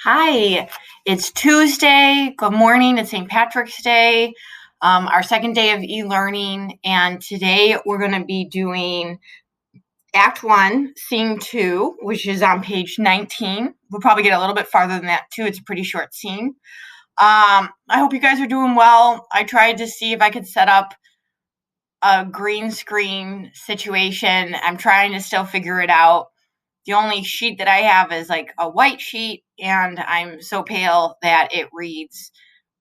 Hi, it's Tuesday. Good morning. It's St. Patrick's Day, our second day of e-learning. And today we're going to be doing Act 1, Scene 2, which is on page 19. We'll probably get a little bit farther than that, too. It's a pretty short scene. I hope you guys are doing well. I tried to see if I could set up a green screen situation. I'm trying to still figure it out. The only sheet that I have is like a white sheet, and I'm so pale that it reads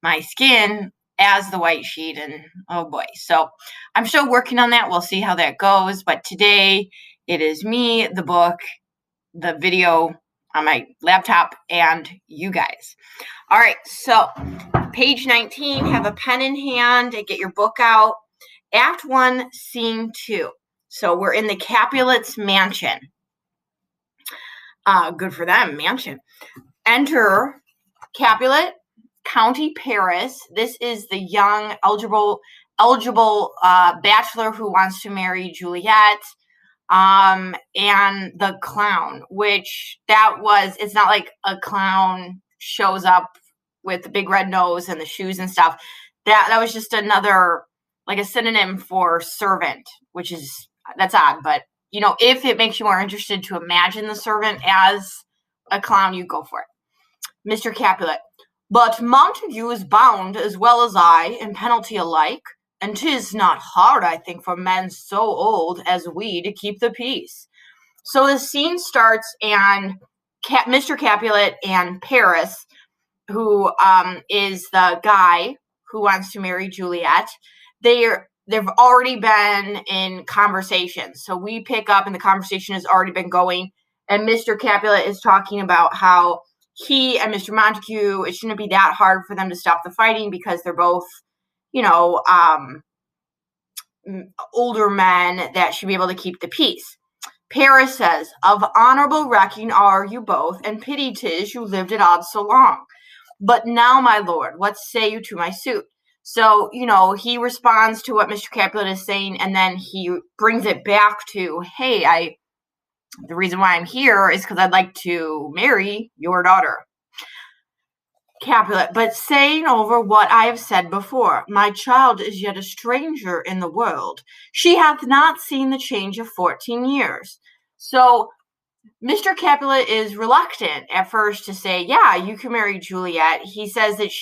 my skin as the white sheet, and oh boy. So I'm still working on that. We'll see how that goes. But today it is me, the book, the video on my laptop, and you guys. All right, so page 19, have a pen in hand and get your book out. Act 1, Scene 2. So we're in the Capulets' mansion. Good for them, mansion. Enter Capulet, County Paris. This is the young, eligible bachelor who wants to marry Juliet, and the clown, which it's not like a clown shows up with the big red nose and the shoes and stuff. That was just another, like a synonym for servant, that's odd, but if it makes you more interested to imagine the servant as a clown, you go for it. Mr. Capulet. But Montague is bound as well as I in penalty alike, and 'tis not hard, I think, for men so old as we to keep the peace. So the scene starts, and Mr. Capulet and Paris, who is the guy who wants to marry Juliet, they've already been in conversation. So we pick up and the conversation has already been going. And Mr. Capulet is talking about how he and Mr. Montague, it shouldn't be that hard for them to stop the fighting because they're both, older men that should be able to keep the peace. Paris says, of honorable recking are you both, and pity 'tis you lived at odds so long. But now, my lord, what say you to my suit? So, he responds to what Mr. Capulet is saying, and then he brings it back to, hey, the reason why I'm here is because I'd like to marry your daughter. Capulet, but saying over what I have said before, my child is yet a stranger in the world. She hath not seen the change of 14 years. So Mr. Capulet is reluctant at first to say, yeah, you can marry Juliet. He says that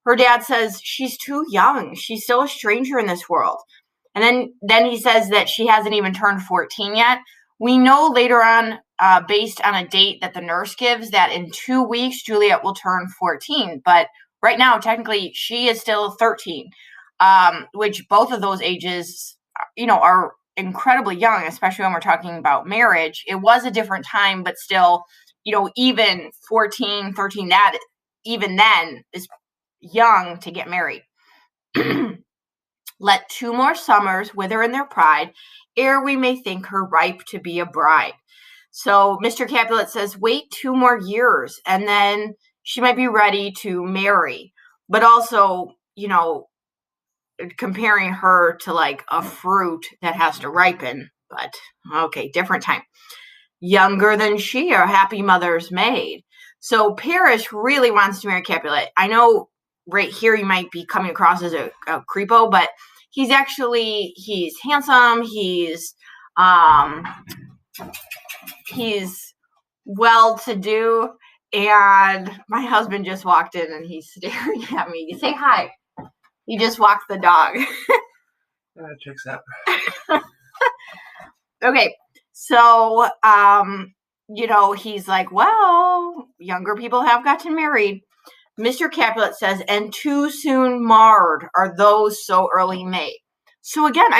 her dad says she's too young. She's still a stranger in this world. And then he says that she hasn't even turned 14 yet. We know later on, based on a date that the nurse gives, that in 2 weeks, Juliet will turn 14. But right now, technically, she is still 13, which both of those ages, are incredibly young, especially when we're talking about marriage. It was a different time, but still, even 14, 13, that even then is young to get married. Let 2 more summers wither in their pride, ere we may think her ripe to be a bride. So Mr. Capulet says, wait 2 more years, and then she might be ready to marry. But also, comparing her to like a fruit that has to ripen. But okay, different time. Younger than she, a happy mother's maid. So Paris really wants to marry Capulet. I know right here you might be coming across as a creepo, but he's handsome, he's well-to-do, and my husband just walked in and he's staring at me. Say hi. He just walked the dog. Checks out. Okay, so he's like, well, younger people have gotten married. Mr. Capulet says, and too soon marred are those so early made. So again,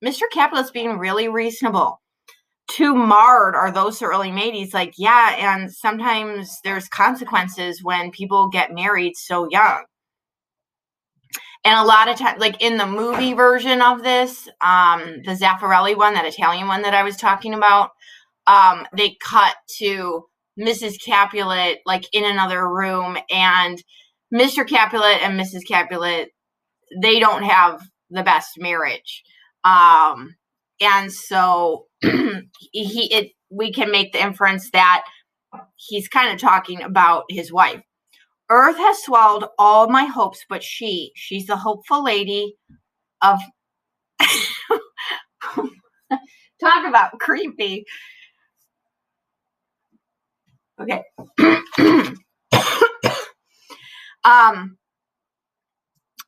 Mr. Capulet's being really reasonable. Too marred are those so early made. He's like, yeah, and sometimes there's consequences when people get married so young. And a lot of times, like in the movie version of this, the Zaffarelli one, that Italian one that I was talking about, they cut to Mrs. Capulet like in another room, and Mr. Capulet and Mrs. Capulet, they don't have the best marriage. And so we can make the inference that he's kind of talking about his wife. Earth has swallowed all my hopes, but she's the hopeful lady of talk about creepy. Okay.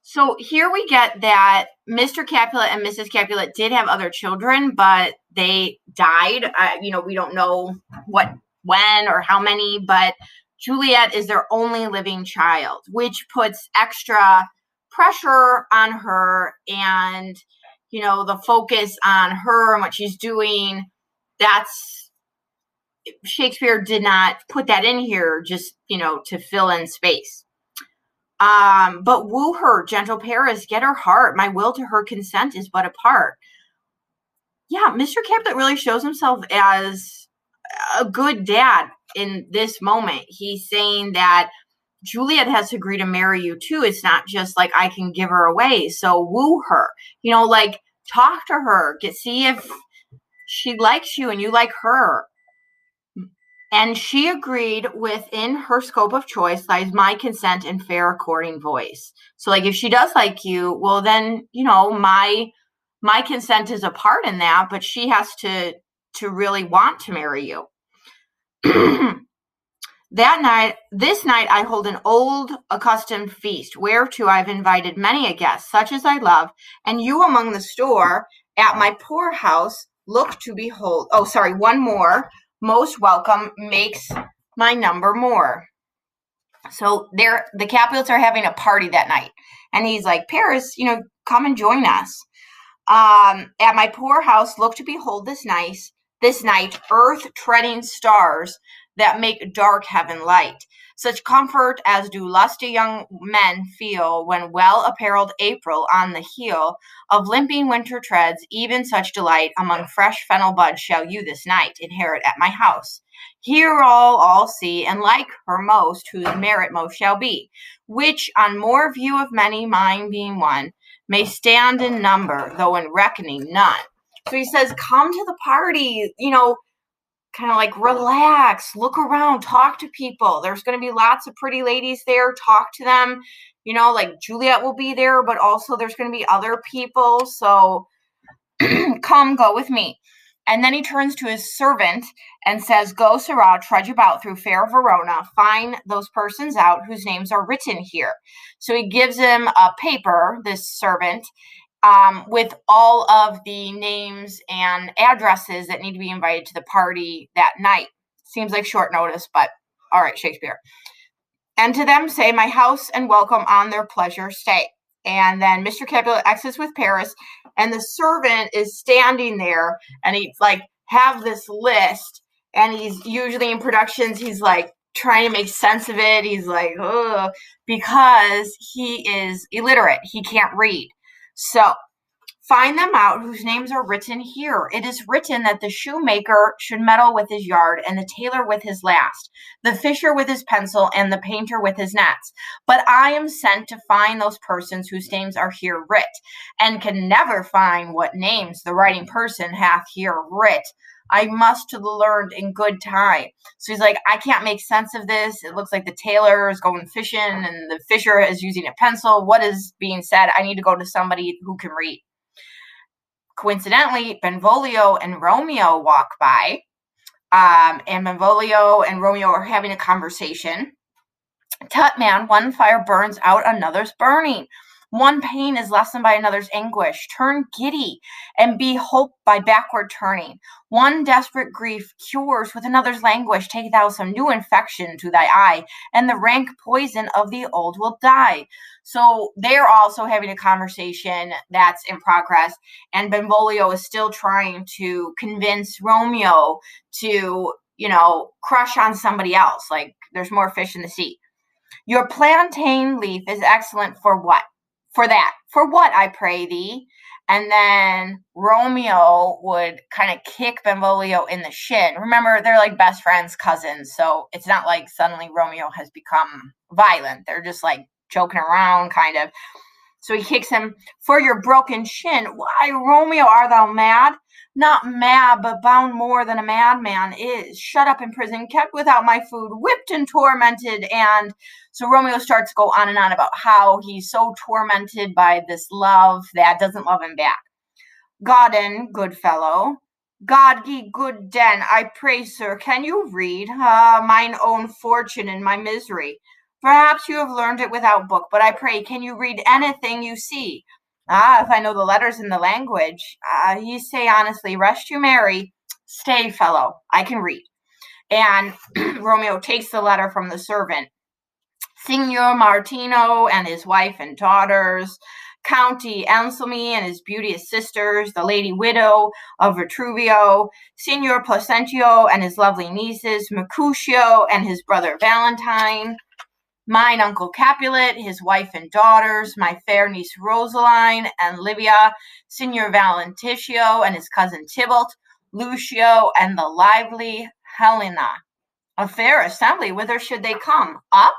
So here we get that Mr. Capulet and Mrs. Capulet did have other children, but they died. We don't know when or how many, but Juliet is their only living child, which puts extra pressure on her, and the focus on her and what she's doing. That's Shakespeare did not put that in here just to fill in space. But woo her, gentle Paris, get her heart. My will to her consent is but a part. Yeah, Mr. Capulet really shows himself as a good dad in this moment. He's saying that Juliet has to agree to marry you too. It's not just like I can give her away. So woo her, talk to her, see if she likes you and you like her. And she agreed within her scope of choice lies my consent and fair according voice. So if she does like you, well then, my consent is a part in that, but she has to really want to marry you. This night I hold an old accustomed feast, whereto I've invited many a guest, such as I love, and you among the store at my poor house look to behold. Oh, sorry, one more. Most welcome makes my number more. So the Capulets are having a party that night, and he's like, Paris, come and join us. At my poor house look to behold this night, earth treading stars that make dark heaven light. Such comfort as do lusty young men feel when well apparelled April on the heel of limping winter treads, even such delight among fresh fennel buds shall you this night inherit at my house. Here all see, and like her most, whose merit most shall be, which on more view of many, mine being one, may stand in number, though in reckoning none. So he says, come to the party, kind of relax, look around, talk to people. There's going to be lots of pretty ladies there. Talk to them. Juliet will be there, but also there's going to be other people. So come, go with me. And then he turns to his servant and says, go, Sirrah, trudge about through fair Verona, find those persons out whose names are written here. So he gives him a paper, this servant, with all of the names and addresses that need to be invited to the party that night. Seems like short notice, but all right, Shakespeare. And to them say, my house and welcome on their pleasure stay. And then Mr. Capulet exits with Paris, and the servant is standing there, and he's have this list, and he's usually in productions, he's trying to make sense of it. He's ugh, because he is illiterate. He can't read. So find them out whose names are written here. It is written that the shoemaker should meddle with his yard, and the tailor with his last, the fisher with his pencil, and the painter with his nets. But I am sent to find those persons whose names are here writ, and can never find what names the writing person hath here writ. I must to the learned in good time. So he's I can't make sense of this. It looks like the tailor is going fishing, and the fisher is using a pencil. What is being said? I need to go to somebody who can read. Coincidentally, Benvolio and Romeo walk by, and Benvolio and Romeo are having a conversation. Tut, man, one fire burns out, another's burning. One pain is lessened by another's anguish. Turn giddy, and be hope by backward turning. One desperate grief cures with another's languish. Take thou some new infection to thy eye, and the rank poison of the old will die. So they're also having a conversation that's in progress, and Benvolio is still trying to convince Romeo to, crush on somebody else. There's more fish in the sea. Your plantain leaf is excellent for what? For that. For what, I pray thee? And then Romeo would kind of kick Benvolio in the shin. Remember, they're best friends, cousins. So it's not suddenly Romeo has become violent. They're just joking around, kind of. So he kicks him, for your broken shin. Why, Romeo, art thou mad? not mad, but bound more than a madman is, shut up in prison, kept without my food, whipped and tormented. And so Romeo starts to go on and on about how he's so tormented by this love that doesn't love him back. Godden, good fellow, God ye good den, I pray, sir, can you read? Mine own fortune and my misery. Perhaps you have learned it without book, but I pray, can you read anything you see? If I know the letters in the language. Ye say honestly, rest you merry. Stay, fellow, I can read. And Romeo takes the letter from the servant. Signor Martino and his wife and daughters, County Anselmi and his beauteous sisters, the lady widow of Vitruvio, Signor Placentio and his lovely nieces, Mercutio and his brother Valentine, mine uncle Capulet, his wife and daughters, my fair niece Rosaline and Livia, Signor Valentitio and his cousin Tybalt, Lucio and the lively Helena. A fair assembly, whither should they come? Up?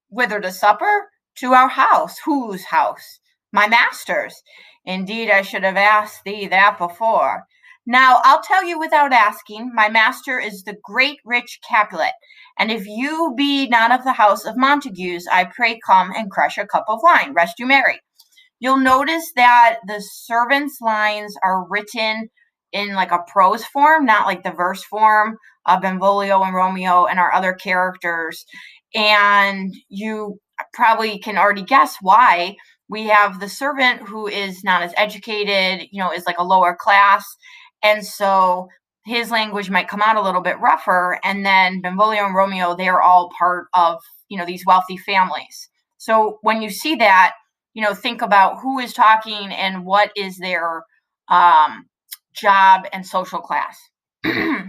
Whither to supper? To our house. Whose house? My master's. Indeed, I should have asked thee that before. Now, I'll tell you without asking, my master is the great rich Capulet, and if you be not of the house of Montagues, I pray come and crush a cup of wine. Rest you merry. You'll notice that the servants' lines are written in like a prose form, not like the verse form of Benvolio and Romeo and our other characters. And you probably can already guess why. We have the servant who is not as educated, is like a lower class. And so his language might come out a little bit rougher. And then Benvolio and Romeo, they're all part of, these wealthy families. So when you see that, think about who is talking and what is their job and social class.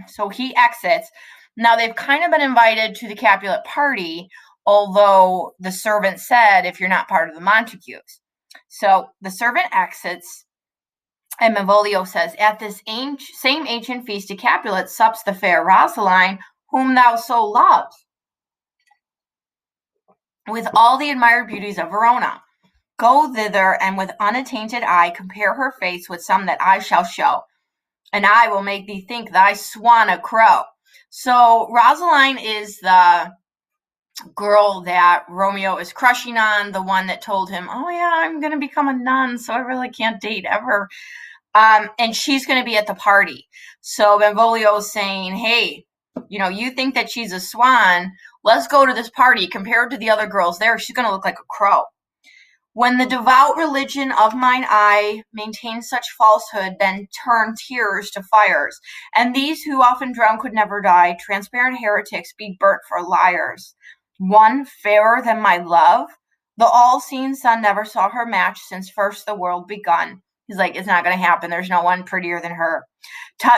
So he exits. Now, they've kind of been invited to the Capulet party, although the servant said, if you're not part of the Montagues. So the servant exits, and Benvolio says, at this same ancient feast of Capulet sups the fair Rosaline, whom thou so lovest, with all the admired beauties of Verona. Go thither, and with unattainted eye compare her face with some that I shall show, and I will make thee think thy swan a crow. So Rosaline is the girl that Romeo is crushing on, the one that told him, oh yeah, I'm going to become a nun, so I really can't date ever. And she's going to be at the party. So Benvolio is saying, hey, you think that she's a swan, let's go to this party. Compared to the other girls there, she's going to look like a crow. When the devout religion of mine eye maintains such falsehood, then turn tears to fires, and these who often drown could never die, transparent heretics be burnt for liars. One fairer than my love, the all-seeing sun never saw her match since first the world begun. He's like, it's not going to happen. There's no one prettier than her.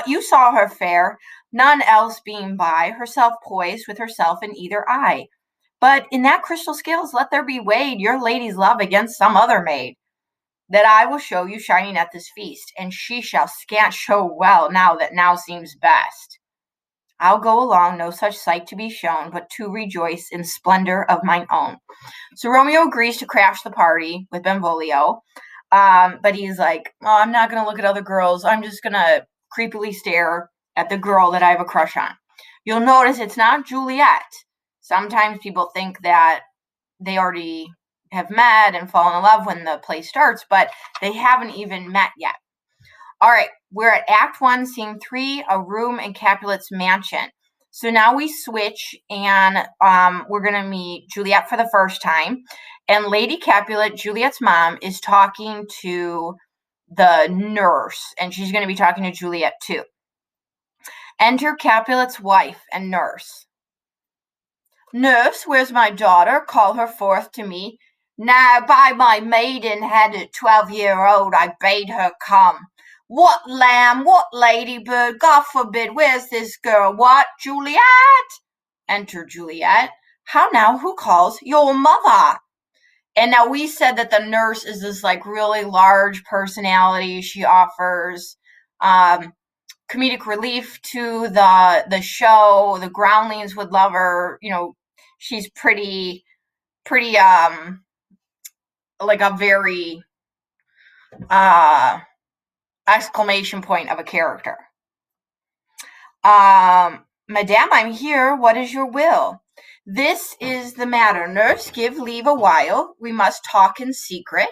You saw her fair, none else being by, herself poised with herself in either eye. But in that crystal scales let there be weighed your lady's love against some other maid, that I will show you shining at this feast, and she shall scant show well now that now seems best. I'll go along, no such sight to be shown, but to rejoice in splendor of mine own. So Romeo agrees to crash the party with Benvolio, but he's like, oh, I'm not going to look at other girls. I'm just going to creepily stare at the girl that I have a crush on. You'll notice it's not Juliet. Sometimes people think that they already have met and fallen in love when the play starts, but they haven't even met yet. All right, we're at Act 1, Scene 3, a room in Capulet's mansion. So now we switch, and we're going to meet Juliet for the first time. And Lady Capulet, Juliet's mom, is talking to the nurse, and she's going to be talking to Juliet too. Enter Capulet's wife and nurse. Nurse, where's my daughter? Call her forth to me. Now, by my maidenhead 12-year-old, I bade her come. What lamb, what ladybird, God forbid, where's this girl? What, Juliet? Enter Juliet. How now, who calls? Your mother. And now we said that the nurse is this like really large personality. She offers comedic relief to the show. The groundlings would love her. She's pretty like a very exclamation point of a character. Madame, I'm here. What is your will? This is the matter. Nurse, give leave a while. We must talk in secret.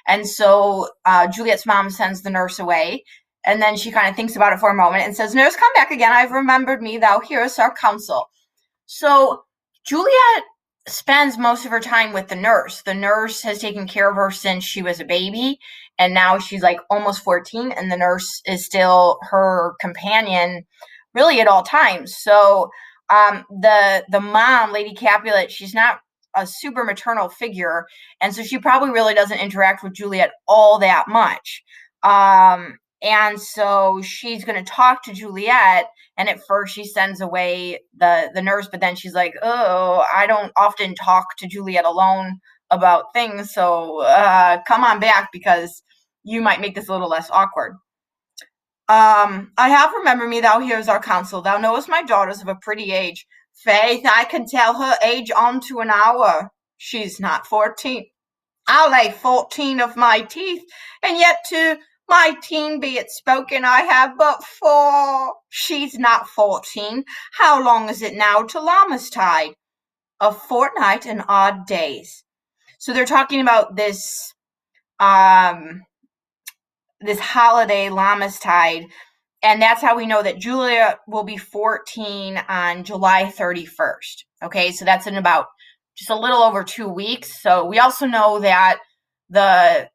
And so Juliet's mom sends the nurse away. And then she kind of thinks about it for a moment and says, Nurse, come back again. I've remembered me. Thou hearest our counsel. So Juliet spends most of her time with the nurse. The nurse has taken care of her since she was a baby. And now she's like almost 14. And the nurse is still her companion really at all times. So the mom, Lady Capulet, she's not a super maternal figure, and so she probably really doesn't interact with Juliet all that much. And so she's going to talk to Juliet, and at first she sends away the nurse, but then she's like, oh, I don't often talk to Juliet alone about things, so come on back because you might make this a little less awkward. I have remembered me, thou hearest our counsel. Thou knowest my daughter's of a pretty age. Faith, I can tell her age on to an hour. She's not 14. I'll lay 14 of my teeth, and yet to my teen be it spoken, I have but 4. She's not 14. How long is it now to Lammas-tide? A fortnight and odd days. So they're talking about this this holiday, Lammas-tide, and that's how we know that Julia will be 14 on July 31st. Okay, so that's in about just a little over 2 weeks. So we also know that the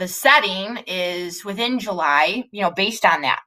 setting is within July, based on that.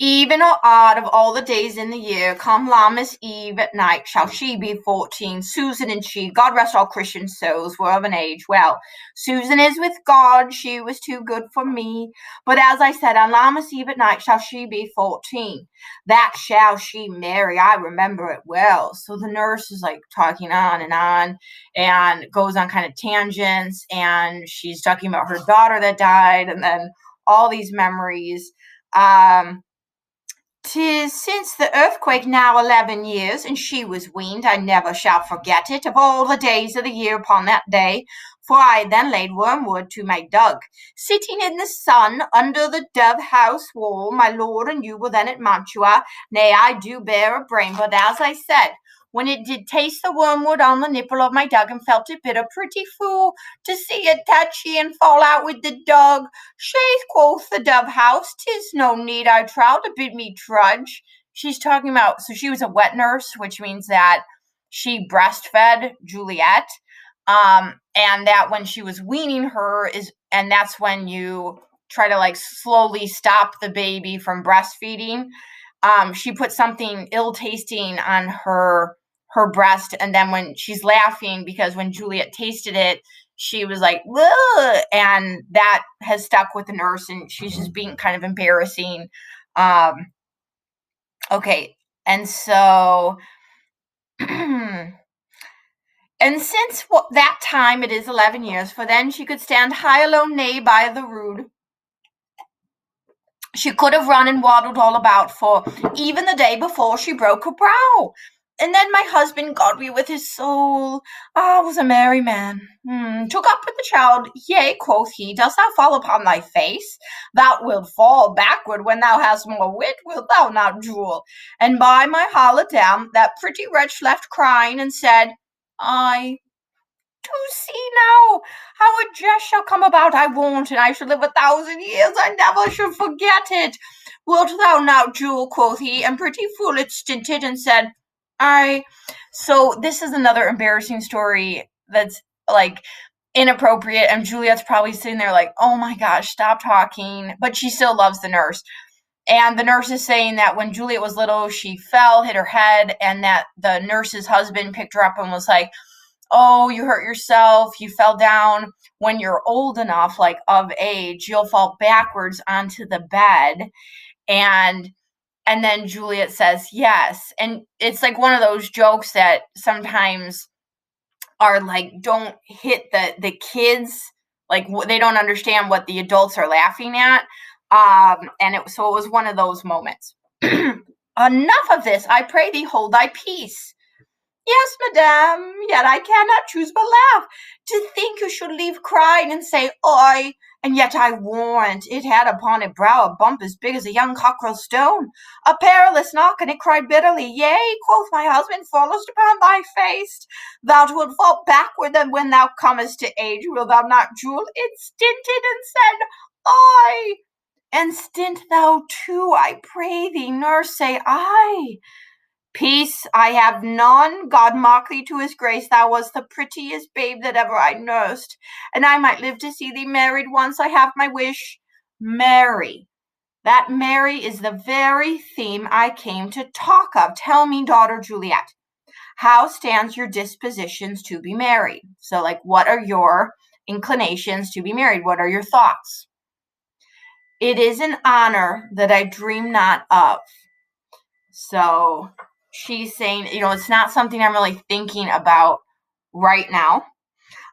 Even or odd of all the days in the year, come Lammas Eve at night, shall she be 14. Susan and she, God rest all Christian souls, were of an age. Well, Susan is with God, she was too good for me. But as I said, on Lammas Eve at night shall she be 14. That shall she marry, I remember it well. So the nurse is like talking on and goes on kind of tangents, and she's talking about her daughter that died, and then all these memories. 'Tis since the earthquake now 11 years, and she was weaned, I never shall forget it, of all the days of the year upon that day, for I then laid wormwood to my dug, sitting in the sun under the dove-house wall. My lord and you were then at Mantua. Nay, I do bear a brain, but as I said, when it did taste the wormwood on the nipple of my dug and felt it bitter, pretty fool, to see it touchy and fall out with the dug. Shaith, quoth the dove-house, 'tis no need, I trow, to bid me trudge. She's talking about, so she was a wet nurse, which means that she breastfed Juliet, and that when she was weaning her and that's when you try to like slowly stop the baby from breastfeeding. She put something ill-tasting on her breast, and then when she's laughing because when Juliet tasted it, she was like, ugh, and that has stuck with the nurse, and she's just being kind of embarrassing. Okay, and so and since that time it is 11 years, for then she could stand high alone, nay, by the rood. She could have run and waddled all about, for even the day before she broke her brow. And then my husband, God be with his soul, was a merry man, took up with the child. Yea, quoth he, dost thou fall upon thy face? Thou wilt fall backward when thou hast more wit, wilt thou not, Jewel? And by my holiday, that pretty wretch left crying, and said, I do see now how a jest shall come about, I won't, and I shall live 1,000 years, I never shall forget it. Wilt thou now, Jewel, quoth he, and pretty fool it stinted, and said, so this is another embarrassing story that's like inappropriate, and Juliet's probably sitting there like, oh my gosh, stop talking, but she still loves the nurse. And the nurse is saying that when Juliet was little, she fell, hit her head, and that the nurse's husband picked her up and was like, oh, you hurt yourself, you fell down. When you're old enough, like of age, you'll fall backwards onto the bed. And then Juliet says, yes. And it's like one of those jokes that sometimes are like, don't hit the kids. Like they don't understand what the adults are laughing at. So it was one of those moments. Enough of this. I pray thee hold thy peace. Yes, madame, yet I cannot choose but laugh. To think you should leave crying and say, oi, and yet I warrant it had upon it brow a bump as big as a young cockerel stone, a perilous knock, and it cried bitterly, yea, quoth my husband, fallest upon thy face. Thou wilt fall backward, and when thou comest to age, wilt thou not jewel it stinted and said, I. And stint thou too, I pray thee, nurse, say I. Peace, I have none. God mock thee to his grace. Thou wast the prettiest babe that ever I nursed, and I might live to see thee married once. I have my wish. Mary. That Mary is the very theme I came to talk of. Tell me, daughter Juliet, how stands your dispositions to be married? So, like, what are your inclinations to be married? What are your thoughts? It is an honor that I dream not of. So she's saying, it's not something I'm really thinking about right now.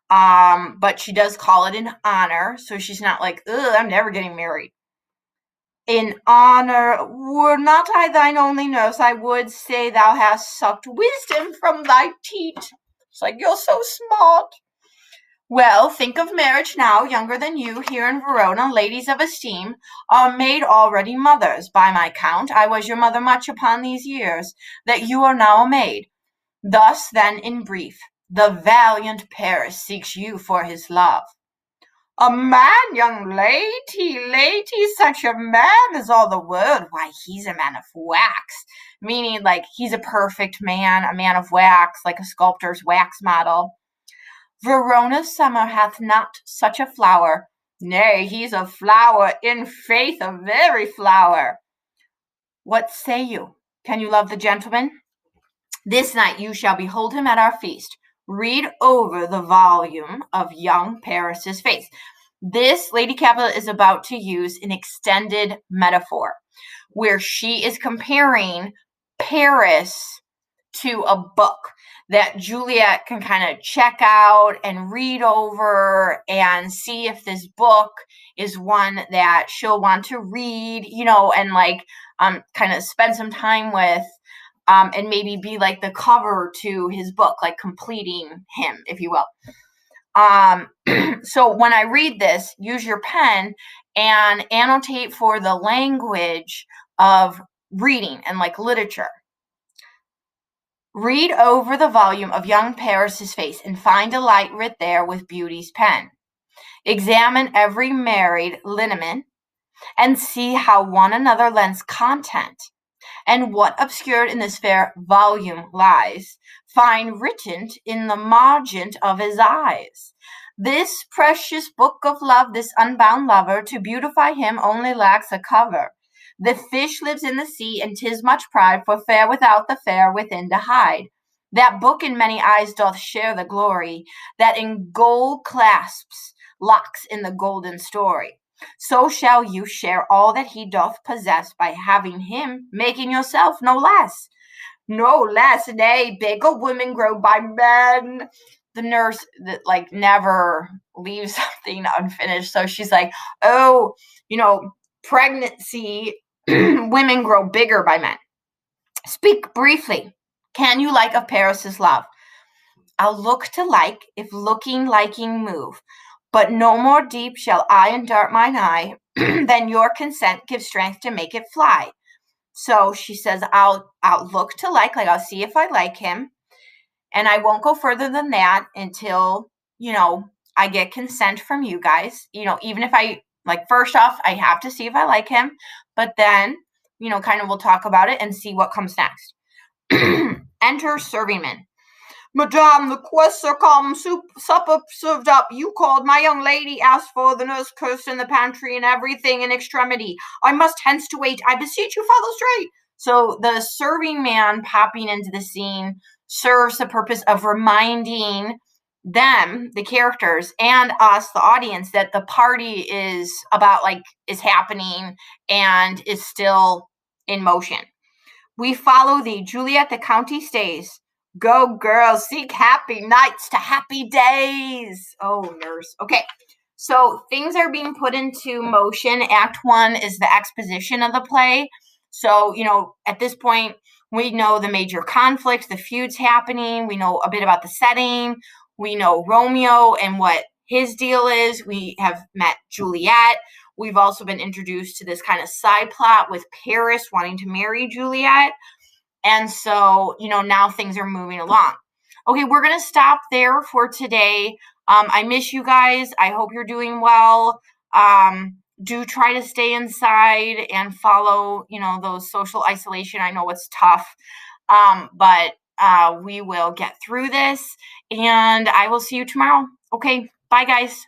But she does call it an honor. So she's not like, ugh, I'm never getting married. In honor, were not I thine only nurse, I would say thou hast sucked wisdom from thy teat. It's like, you're so smart. Well, think of marriage now, younger than you, here in Verona, ladies of esteem, are made already mothers. By my count, I was your mother much upon these years, that you are now a maid. Thus, then, in brief, the valiant Paris seeks you for his love. A man, young lady, such a man is all the world. Why, he's a man of wax. Meaning, like, he's a perfect man, a man of wax, like a sculptor's wax model. Verona's summer hath not such a flower. Nay, he's a flower, in faith, a very flower. What say you? Can you love the gentleman? This night you shall behold him at our feast. Read over the volume of young Paris's face. This Lady Capulet is about to use an extended metaphor where she is comparing Paris to a book that Juliet can kind of check out and read over and see if this book is one that she'll want to read, and like kind of spend some time with, and maybe be like the cover to his book, like completing him, if you will. So when I read this, use your pen and annotate for the language of reading and like literature. Read over the volume of young Paris's face and find a light writ there with beauty's pen. Examine every married lineament and see how one another lends content, and what obscured in this fair volume lies, find written in the margent of his eyes. This precious book of love, this unbound lover, to beautify him only lacks a cover. The fish lives in the sea, and 'tis much pride for fair without the fair within to hide. That book in many eyes doth share the glory, that in gold clasps locks in the golden story. So shall you share all that he doth possess by having him, making yourself no less. No less, nay, bigger women grow by men. The nurse that like never leaves something unfinished. So she's like, oh, pregnancy, women grow bigger by men. Speak briefly. Can you like of Paris's love? I'll look to like, if looking liking move. But no more deep shall I endart mine eye, than your consent gives strength to make it fly. So she says, I'll look to like I'll see if I like him. And I won't go further than that until, I get consent from you guys. Even if I, first off, I have to see if I like him. But then, kind of we'll talk about it and see what comes next. Enter servingman. Madame, the guests are come, supper served up. You called, my young lady asked for, the nurse cursed in the pantry, and everything in extremity. I must hence to wait. I beseech you, follow straight. So the serving man popping into the scene serves the purpose of reminding them, the characters, and us, the audience, that the party is happening and is still in motion. We follow thee, Juliet, the county stays. Go, girls, seek happy nights to happy days. Oh, nurse. Okay, so things are being put into motion. Act 1 is the exposition of the play. So, at this point, We know the major conflicts, the feuds happening. We know a bit about the setting. We know Romeo and what his deal is. We have met Juliet. We've also been introduced to this kind of side plot with Paris wanting to marry Juliet. And so, now things are moving along. Okay, we're going to stop there for today. I miss you guys. I hope you're doing well. Do try to stay inside and follow, those social isolation. I know it's tough, but we will get through this, and I will see you tomorrow. Okay, bye, guys.